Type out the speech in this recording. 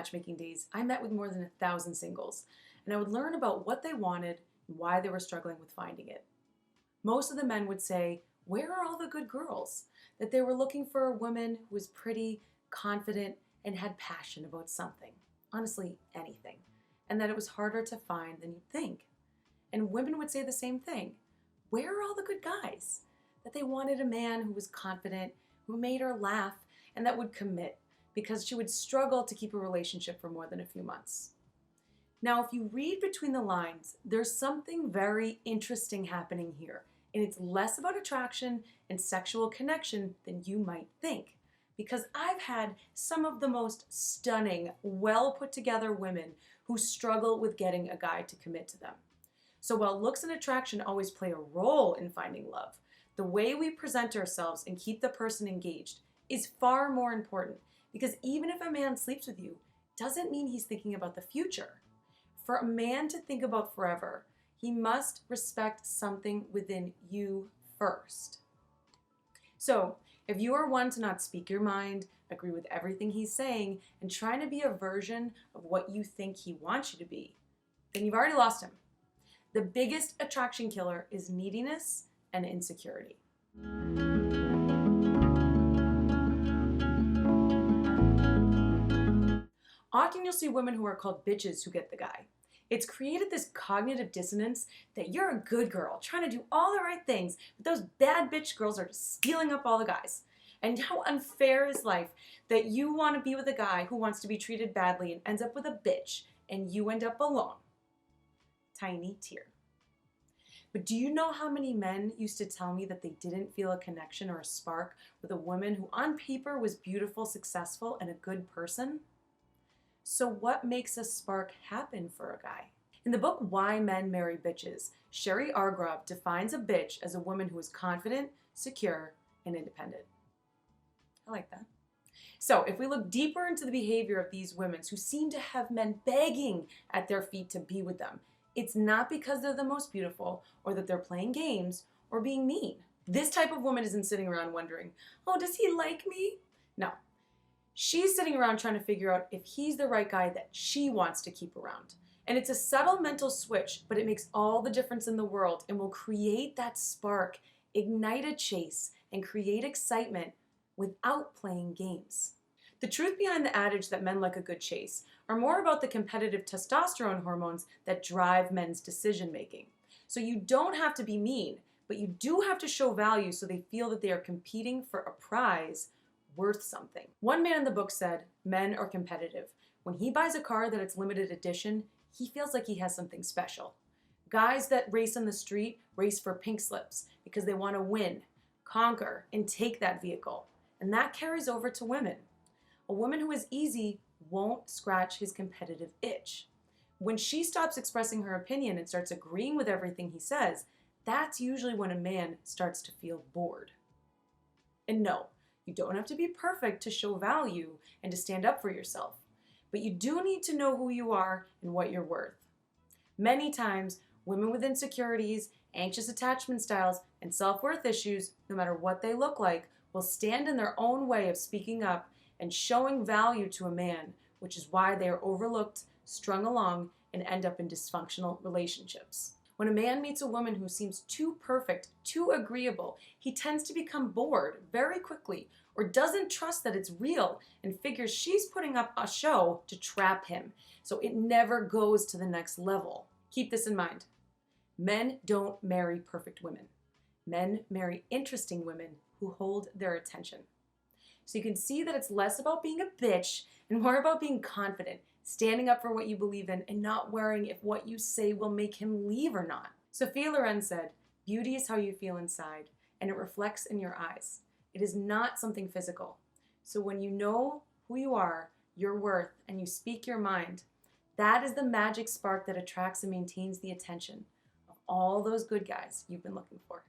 matchmaking days, I met with more than 1,000 singles, and I would learn about what they wanted and why they were struggling with finding it. Most of the men would say, where are all the good girls? That they were looking for a woman who was pretty, confident, and had passion about something. Honestly, anything. And that it was harder to find than you'd think. And women would say the same thing. Where are all the good guys? That they wanted a man who was confident, who made her laugh, and that would commit, because she would struggle to keep a relationship for more than a few months. Now, if you read between the lines, there's something very interesting happening here, and it's less about attraction and sexual connection than you might think, because I've had some of the most stunning, well put together women who struggle with getting a guy to commit to them. So while looks and attraction always play a role in finding love, the way we present ourselves and keep the person engaged is far more important, because even if a man sleeps with you, doesn't mean he's thinking about the future. For a man to think about forever, he must respect something within you first. So, if you are one to not speak your mind, agree with everything he's saying, and trying to be a version of what you think he wants you to be, then you've already lost him. The biggest attraction killer is neediness and insecurity. Often you'll see women who are called bitches who get the guy. It's created this cognitive dissonance that you're a good girl, trying to do all the right things, but those bad bitch girls are just stealing up all the guys. And how unfair is life that you want to be with a guy who wants to be treated badly and ends up with a bitch, and you end up alone. Tiny tear. But do you know how many men used to tell me that they didn't feel a connection or a spark with a woman who on paper was beautiful, successful, and a good person? So what makes a spark happen for a guy? In the book Why Men Marry Bitches, Sherry Argrove defines a bitch as a woman who is confident, secure, and independent. I like that. So if we look deeper into the behavior of these women who seem to have men begging at their feet to be with them, it's not because they're the most beautiful or that they're playing games or being mean. This type of woman isn't sitting around wondering, oh, does he like me? No. She's sitting around trying to figure out if he's the right guy that she wants to keep around. And it's a subtle mental switch, but it makes all the difference in the world and will create that spark, ignite a chase, and create excitement without playing games. The truth behind the adage that men like a good chase are more about the competitive testosterone hormones that drive men's decision making. So you don't have to be mean, but you do have to show value so they feel that they are competing for a prize worth something. One man in the book said, men are competitive. When he buys a car that it's limited edition, he feels like he has something special. Guys that race on the street race for pink slips because they want to win, conquer, and take that vehicle. And that carries over to women. A woman who is easy won't scratch his competitive itch. When she stops expressing her opinion and starts agreeing with everything he says, that's usually when a man starts to feel bored. And no, you don't have to be perfect to show value and to stand up for yourself, but you do need to know who you are and what you're worth. Many times, women with insecurities, anxious attachment styles, and self-worth issues, no matter what they look like, will stand in their own way of speaking up and showing value to a man, which is why they are overlooked, strung along, and end up in dysfunctional relationships. When a man meets a woman who seems too perfect, too agreeable, he tends to become bored very quickly or doesn't trust that it's real and figures she's putting up a show to trap him, so it never goes to the next level. Keep this in mind. Men don't marry perfect women. Men marry interesting women who hold their attention. So you can see that it's less about being a bitch and more about being confident, standing up for what you believe in, and not worrying if what you say will make him leave or not. Sophia Loren said, "Beauty is how you feel inside, and it reflects in your eyes. It is not something physical. So when you know who you are, your worth, and you speak your mind, that is the magic spark that attracts and maintains the attention of all those good guys you've been looking for."